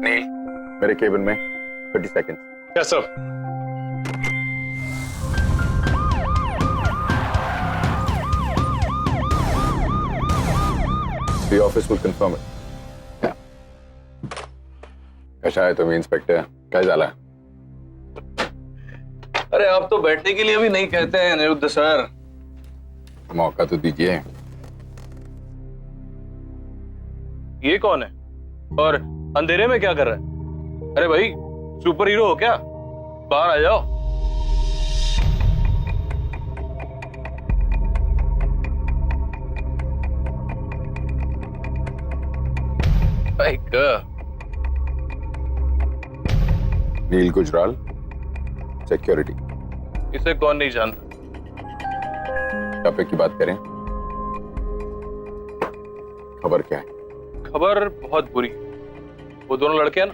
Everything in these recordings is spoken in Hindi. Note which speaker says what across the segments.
Speaker 1: अनिल, मेरे केबिन में 30 second.
Speaker 2: Yes sir.
Speaker 1: The office will confirm it. कशा है तुम्हें इंस्पेक्टर, क्या झाला?
Speaker 2: अरे आप तो बैठने के लिए भी नहीं कहते हैं अनिरुद्ध सर।
Speaker 1: मौका तो दीजिए।
Speaker 2: ये कौन है और अंधेरे में क्या कर रहा है? अरे भाई सुपर हीरो हो क्या? बाहर आ जाओ।
Speaker 1: नील गुजराल, सिक्योरिटी।
Speaker 2: इसे कौन नहीं जानता?
Speaker 1: टॉपिक की बात करें, खबर क्या है?
Speaker 2: खबर बहुत बुरी। वो दोनों लड़के हैं ना,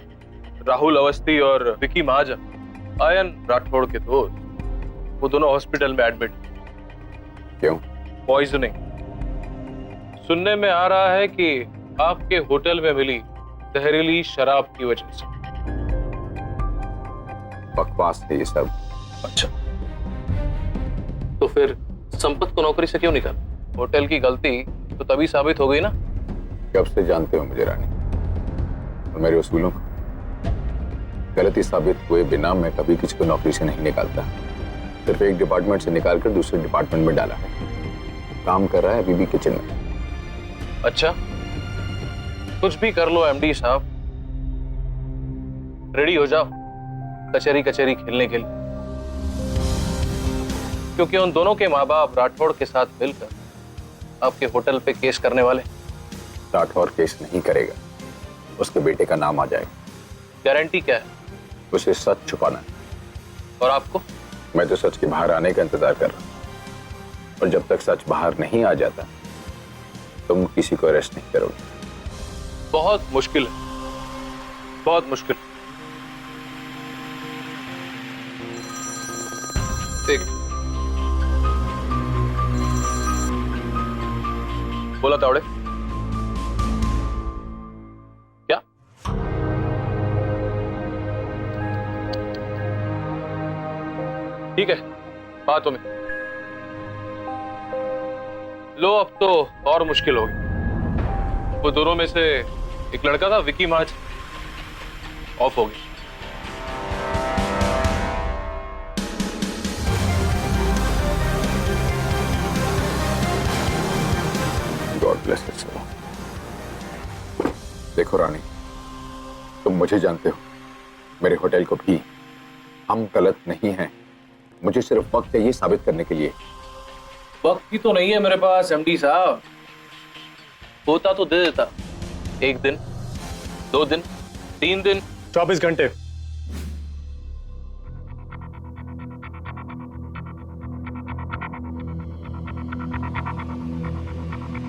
Speaker 2: राहुल अवस्थी और विकी महाजन, आयन राठौड़ के दोस्त, वो दोनों हॉस्पिटल में एडमिट।
Speaker 1: क्यों?
Speaker 2: पॉइजनिंग। सुनने में आ रहा है कि आपके होटल में मिली जहरीली शराब की वजह से।
Speaker 1: बकवास है ये सब।
Speaker 2: अच्छा, तो फिर संपत को नौकरी से क्यों निकाला? होटल की गलती तो तभी साबित हो गई ना।
Speaker 1: कब से जानते हो मुझे रानी और मेरे उसूलों को? गलती साबित हुए बिना मैं कभी किसी को नौकरी से नहीं निकालता। सिर्फ एक डिपार्टमेंट से निकालकर दूसरे डिपार्टमेंट में डाला है। काम कर रहा है अभी भी किचन में।
Speaker 2: अच्छा, कुछ भी कर लो एमडी साहब, रेडी हो जाओ कचहरी कचहरी खेलने के लिए, क्योंकि उन दोनों के माँ बाप राठौड़ के साथ मिलकर आपके होटल पे केस करने वाले।
Speaker 1: राठौड़ केस नहीं करेगा, उसके बेटे का नाम आ जाएगा।
Speaker 2: गारंटी क्या है?
Speaker 1: उसे सच छुपाना है।
Speaker 2: और आपको?
Speaker 1: मैं तो सच के बाहर आने का इंतजार कर रहा हूं, और जब तक सच बाहर नहीं आ जाता तुम किसी को अरेस्ट नहीं करोगे।
Speaker 2: बहुत मुश्किल है, बहुत मुश्किल। देख, बोला तावड़े क्या? ठीक है, बातों में लो। अब तो और मुश्किल होगी। वो दोनों में से एक लड़का था विकी महाज, ऑफ हो गया।
Speaker 1: God bless it sir. देखो रानी, तुम मुझे जानते हो, मेरे होटल को भी। हम गलत नहीं हैं। मुझे सिर्फ वक्त चाहिए साबित करने के लिए।
Speaker 2: वक्त ही तो नहीं है मेरे पास एमडी साहब। होता तो दे देता। 1 दिन, 2 दिन, 3 दिन,
Speaker 3: 24 घंटे।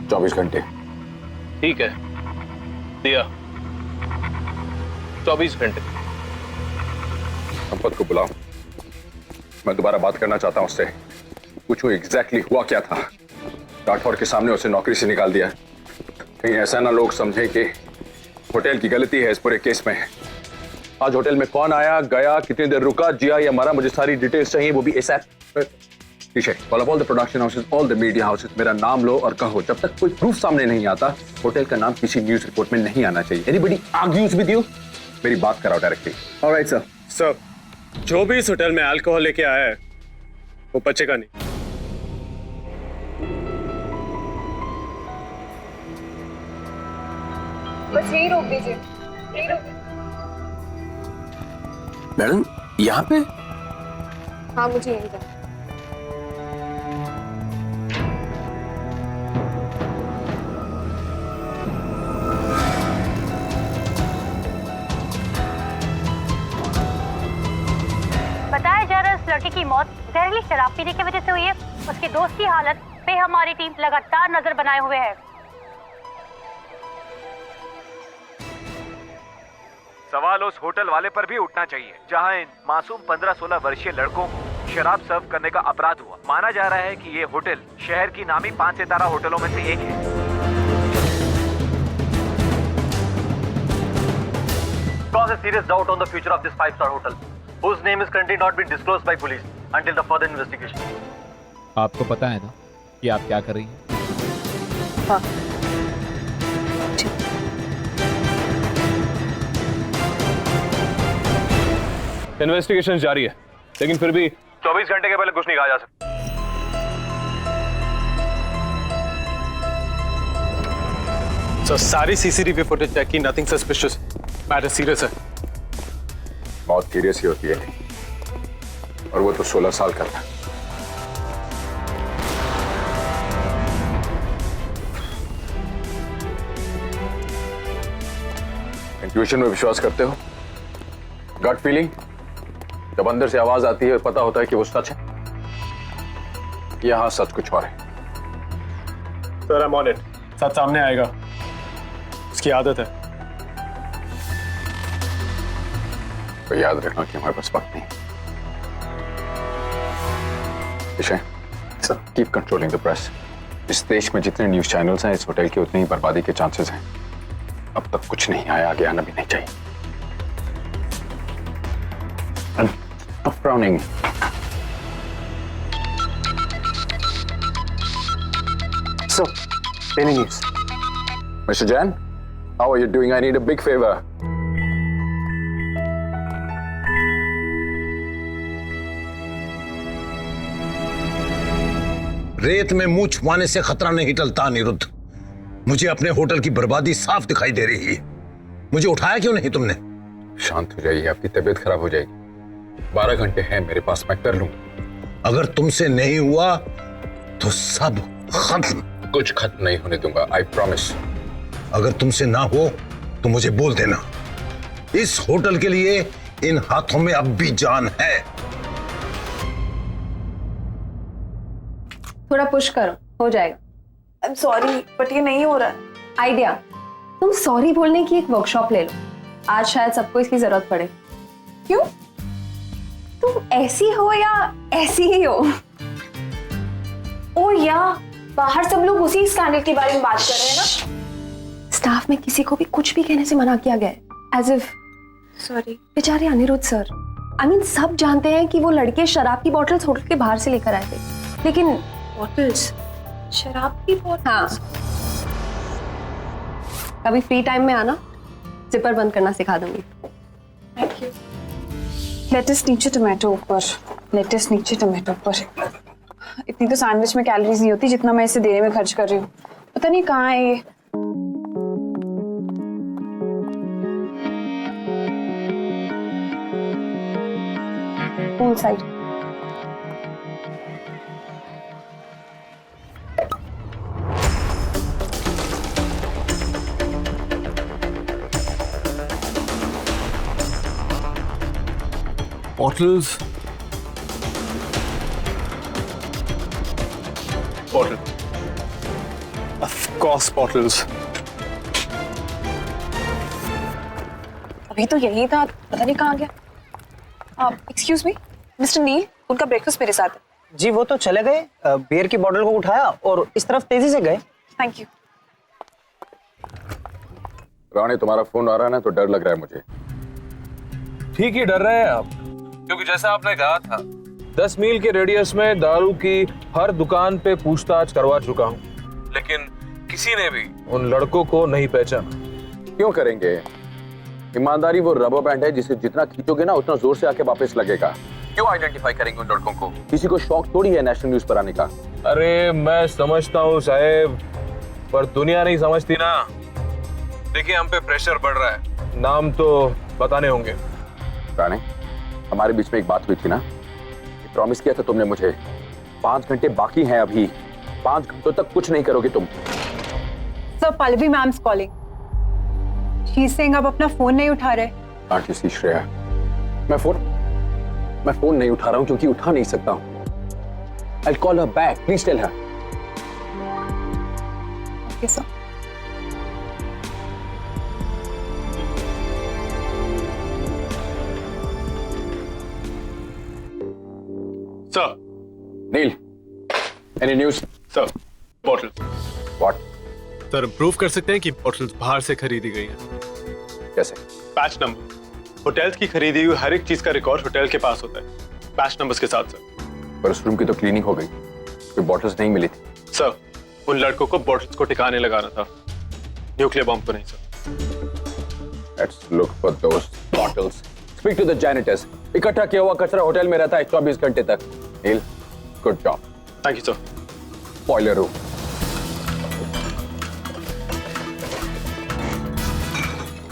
Speaker 1: चौबीस घंटे।
Speaker 2: ठीक है, दिया 24 घंटे।
Speaker 1: संपत को बुलाओ, मैं दोबारा बात करना चाहता हूं उससे। पूछो एग्जैक्टली हुआ क्या था। राठौड़ के सामने उसे नौकरी से निकाल दिया, कहीं ऐसा ना लोग समझे कि होटल की गलती है इस पूरे केस में। आज होटल में कौन आया गया, कितनी देर रुका, जिया या मरा, मुझे सारी डिटेल्स चाहिए, वो भी ASAP. Call up all the production houses, all the media houses, मेरा नाम लो और कहो जब तक कोई प्रूफ सामने नहीं आता होटल का नाम किसी न्यूज रिपोर्ट में नहीं आना चाहिए। एनीबॉडी आर्ग्यूज विद यू, मेरी बात कराओ डायरेक्टली।
Speaker 3: Alright sir. सर, जो भी इस होटल में अल्कोहल लेके आया है वो बचेगा नहीं।
Speaker 4: बस यही रोक दीजिए, यही रोक।
Speaker 5: मैडम यहाँ पे?
Speaker 4: हाँ, मुझे यही जाना।
Speaker 6: बताया जा रहा है इस लड़के की मौत जहरीली शराब पीने की वजह से हुई है। उसके दोस्त की हालत पे हमारी टीम लगातार नजर बनाए हुए है।
Speaker 7: सवाल उस होटल वाले पर भी उठना चाहिए जहां इन मासूम 15-16 वर्षीय लड़कों को शराब सर्व करने का अपराध हुआ। माना जा रहा है कि ये होटल शहर की नामी 5 सितारा होटलों में से एक है। cause a serious doubt on the future of this five-star hotel, whose name is currently not being disclosed by police until the further investigation.
Speaker 8: आपको पता है ना कि आप क्या कर रही हैं?
Speaker 4: हाँ।
Speaker 2: इन्वेस्टिगेशन जारी है, लेकिन फिर भी 24 घंटे के पहले कुछ नहीं कहा जा सकता।
Speaker 3: सर सारी सीसीटीवी फुटेज चेक की, नथिंग सस्पिशियस, मैटर सीरियस है।
Speaker 1: बहुत सीरियस ही होती है, और वो तो 16 साल का था। इंट्यूशन में विश्वास करते हो? गट फीलिंग, जब अंदर से आवाज आती है पता होता है कि वो सच है। यहां सच कुछ और है।
Speaker 3: Sir I am on it, सच सामने आएगा, उसकी आदत है।
Speaker 1: तो याद रखना कि हमारे पास वक्त नहीं। विषय sir, keep controlling the press. इस देश में जितने न्यूज चैनल्स हैं, इस होटल की उतनी ही बर्बादी के चांसेस हैं। अब तक कुछ नहीं आया, आगे आना भी नहीं चाहिए। Stop frowning.
Speaker 9: So, any news?
Speaker 1: Mr. Jan, how are you doing? I need a big favor.
Speaker 10: रेत में मुंह छुपाने से खतरा नहीं टलता अनिरुद्ध। मुझे अपने होटल की बर्बादी साफ दिखाई दे रही है। मुझे उठाया क्यों नहीं तुमने?
Speaker 1: शांत हो जाइए, आपकी तबीयत खराब हो जाएगी। 12 घंटे हैं मेरे पास, मैं कर लूं।
Speaker 10: अगर तुमसे नहीं हुआ तो सब खत्म।
Speaker 1: कुछ खत्म नहीं होने दूंगा, आई प्रॉमिस।
Speaker 10: अगर तुमसे ना हो तो मुझे बोल देना। इस होटल के लिए इन हाथों में अब भी जान है।
Speaker 4: थोड़ा पुश करो, हो जाएगा।
Speaker 11: आई एम सॉरी बट ये नहीं हो रहा है।
Speaker 4: आइडिया, तुम सॉरी बोलने की एक वर्कशॉप ले लो। आज शायद सबको इसकी जरूरत पड़े।
Speaker 11: क्यों?
Speaker 4: तुम ऐसी हो या ऐसी ही हो?
Speaker 11: ओ या बाहर सब लोग उसी स्कैंडल के बारे में बात कर रहे हैं ना।
Speaker 4: स्टाफ में किसी को भी कुछ भी कहने से मना किया गया है, एज इफ।
Speaker 11: सॉरी।
Speaker 4: बेचारे अनिरुद्ध सर, आई मीन सब जानते हैं कि वो लड़के शराब की बॉटल्स होटल के बाहर से लेकर आए थे, लेकिन
Speaker 11: बॉटल्स, शराब की बॉटल्स।
Speaker 4: हाँ, कभी फ्री टाइम में आना, जिपर बंद करना सिखा दूंगी।
Speaker 11: Thank you. लेट्स नीचे टमाटो ऊपर, लेट्स नीचे टमाटो ऊपर। इतनी तो सैंडविच में कैलोरीज नहीं होती जितना मैं इसे देने में खर्च कर रही हूँ। पता नहीं कहाँ है ये।
Speaker 4: Pool side.
Speaker 3: Bottles. Bottle. Of course, bottles.
Speaker 11: अभी तो यही था, पता नहीं कहाँ गया। एक्सक्यूज मी, मिस्टर नील, उनका ब्रेकफास्ट मेरे साथ है।
Speaker 9: जी वो तो चले गए, बियर की बोतल को उठाया और इस तरफ तेजी से गए।
Speaker 11: Thank you.
Speaker 1: रानी, तुम्हारा फोन आ रहा है ना, तो डर लग रहा है मुझे।
Speaker 2: ठीक ही डर रहे हैं आप, क्योंकि जैसा आपने कहा था 10 मील के रेडियस में दारू की हर दुकान पे पूछताछ करवा चुका हूँ, लेकिन किसी ने भी उन लड़कों को नहीं पहचाना।
Speaker 1: क्यों करेंगे? ईमानदारी वो रबर बैंड है जिसे जितना खींचोगे ना उतना जोर से आके वापस लगेगा। क्यों आइडेंटिफाई करेंगे उन लड़कों को? किसी को शौक थोड़ी है नेशनल न्यूज पर आने का।
Speaker 2: अरे मैं समझता हूँ साहेब, पर दुनिया नहीं समझती ना। देखिए हम पे प्रेशर बढ़ रहा है, नाम तो बताने होंगे।
Speaker 1: रानी, हमारे बीच में एक बात हुई थी ना, प्रॉमिस किया था तुमने मुझे। 5 घंटे बाकी हैं अभी, 5 घंटों तक कुछ नहीं करोगे तुम।
Speaker 11: Sir, Pallavi ma'am's calling. She is saying आप अपना फोन नहीं उठा रहे।
Speaker 1: कांट यू सी श्रेया, मैं फोन नहीं उठा रहा हूं क्योंकि उठा नहीं सकता हूं। I'll call her back, please tell her.
Speaker 11: Okay sir.
Speaker 3: Sir.
Speaker 1: Neil, any news?
Speaker 3: Sir, bottle.
Speaker 1: What?
Speaker 3: Sir prove कर सकते हैं कि बॉटल्स बाहर से खरीदी गई हैं।
Speaker 1: कैसे?
Speaker 3: बैच नंबर होटल्स की खरीदी हुई हर एक चीज का रिकॉर्ड होटल के पास होता है, बैच नंबर्स के साथ सर।
Speaker 1: पर उस रूम की तो क्लीनिंग हो गई, कोई बॉटल्स नहीं मिली थी।
Speaker 3: सर उन लड़कों को बॉटल्स को ठिकाने लगाना था, न्यूक्लियर बॉम्ब तो नहीं sir.
Speaker 1: Let's look for those bottles. Speak to the janitors. इकट्ठा किया हुआ कचरा होटल में रहता है 24 घंटे तक। नील, good job.
Speaker 3: Thank you sir.
Speaker 1: Boiler room.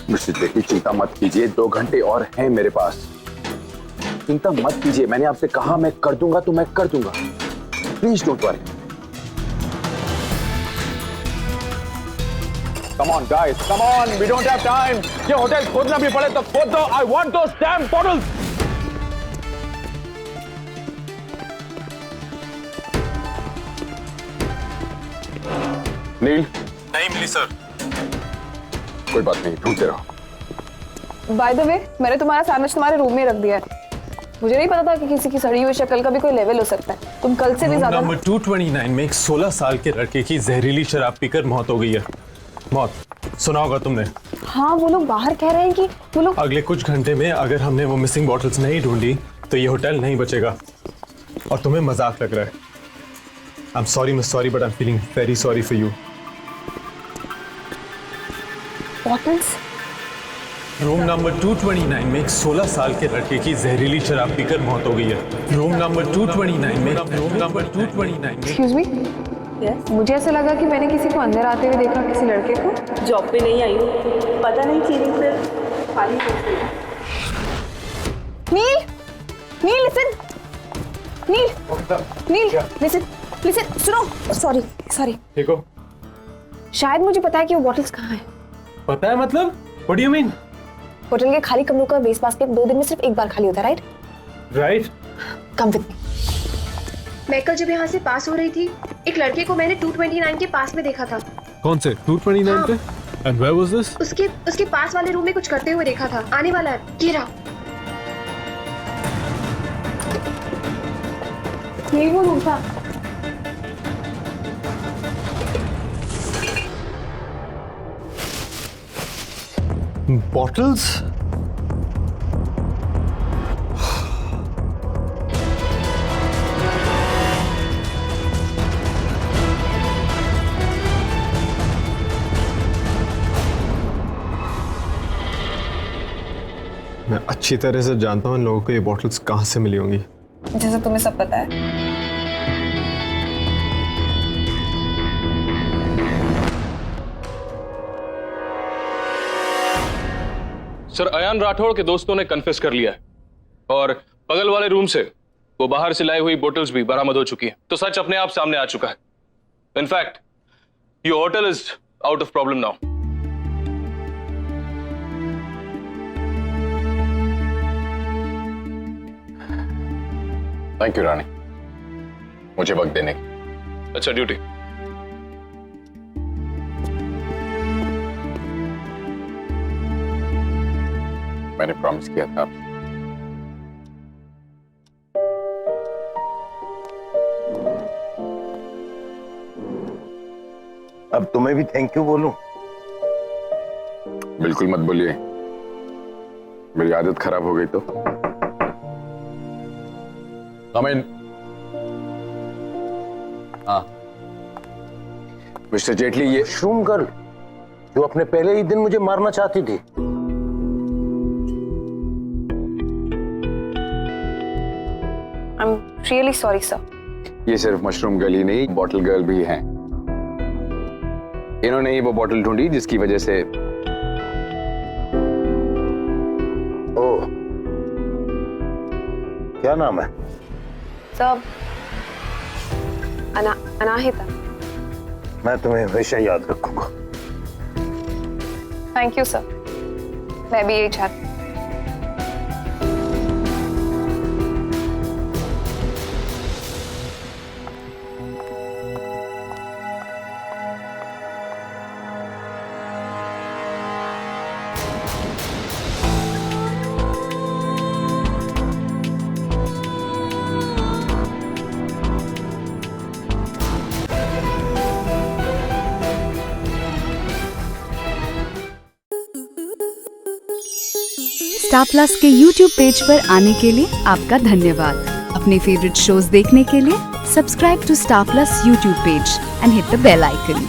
Speaker 1: Mister Jaitley, चिंता मत कीजिए, 2 घंटे और हैं मेरे पास। चिंता मत कीजिए, मैंने आपसे कहा मैं कर दूंगा तो मैं कर दूंगा। Please don't worry. Come on guys, come on, we don't have time. ये होटल खोदना भी पड़े तो खोद दो। I want those damn bottles. नील,
Speaker 3: नहीं मिली सर।
Speaker 1: कोई बात नहीं, ढूंढते रहो।
Speaker 11: बाय द वे, मैंने तुम्हारा सैंडविच तुम्हारे रूम में रख दिया है। मुझे नहीं पता था कि किसी की सड़ी हुई शक्ल का भी कोई लेवल हो सकता है। तुम कल से भी ज्यादा।
Speaker 3: नंबर 229 में एक 16 साल के लड़के की जहरीली शराब पीकर मौत हो गई है। मौत सुना होगा तुमने।
Speaker 11: हाँ, वो लोग बाहर कह रहे हैं कि वो लोग
Speaker 3: अगले कुछ घंटे में अगर हमने वो मिसिंग बॉटल्स नहीं ढूंढी तो ये होटल नहीं बचेगा। और तुम्हें मजाक लग रहा है। I am sorry miss sorry but I am feeling very sorry for you.
Speaker 11: Bottles.
Speaker 3: Room number 229 में एक 16 साल के लड़के की जहरीली शराब पीकर मौत हो गई है। रूम नंबर 229 में
Speaker 11: एक्सक्यूज मी, मुझे ऐसा लगा कि मैंने किसी को अंदर आते हुए देखा, किसी लड़के को।
Speaker 12: जॉब पे नहीं आई हूँ, पता नहीं चीनी से खाली हो गई।
Speaker 11: नील, नील लिसन, नील, नील लिसन, लिसन, सुनो। Sorry sorry.
Speaker 3: ठीक हो?
Speaker 11: शायद मुझे पता है कि वो बॉटल्स कहाँ हैं।
Speaker 3: पता है मतलब? What do you mean?
Speaker 11: Hotel के खाली कमरों का वेस्ट बास्केट 2 दिन में सिर्फ एक बार खाली होता है, right?
Speaker 3: Right.
Speaker 11: Come with me.
Speaker 4: मैं कल जब यहाँ से पास हो रही थी, एक लड़के को मैंने 229 के पास में देखा था।
Speaker 8: कौन से 229 पे? And where was this?
Speaker 4: उसके पास वाले रूम में कुछ करते हुए देखा था। आने वाला है, ये रहा।
Speaker 11: यही वो रूम था।
Speaker 3: बॉटल्स? मैं अच्छी तरह से जानता हूँ इन लोगों को ये बॉटल्स कहाँ से मिली होंगी।
Speaker 11: जैसे तुम्हें सब पता है।
Speaker 2: सर, अयान राठौड़ के दोस्तों ने कन्फेस कर लिया है और बगल वाले रूम से वो बाहर से लाई हुई बोतल्स भी बरामद हो चुकी हैं। तो सच अपने आप सामने आ चुका है। In fact your hotel is out of problem now.
Speaker 1: Thank you Rani, मुझे वक्त देने की।
Speaker 2: अच्छा, ड्यूटी।
Speaker 1: मैंने प्रॉमिस किया था।
Speaker 10: अब तुम्हें भी थैंक यू बोलूं?
Speaker 1: बिल्कुल मत बोलिए, मेरी आदत खराब हो गई तो। Come in. हाँ मिस्टर जेटली, ये
Speaker 10: मशरूम गर्ल जो अपने पहले ही दिन मुझे मारना चाहती थी।
Speaker 11: I'm really sorry, sir.
Speaker 1: ये सिर्फ मशरूम गर्ल ही नहीं, बॉटल गर्ल भी हैं। इन्होंने ही वो बॉटल ढूंढी जिसकी वजह से।
Speaker 10: ओह, क्या नाम है?
Speaker 11: सब अनाहिता।
Speaker 10: मैं तुम्हें हमेशा याद रखूंगा।
Speaker 11: थैंक यू सर, मैं भी यही चाहती हूँ।
Speaker 13: स्टार प्लस के यूट्यूब पेज पर आने के लिए आपका धन्यवाद। अपने फेवरेट शोज देखने के लिए subscribe to Star Plus YouTube page and hit the bell icon.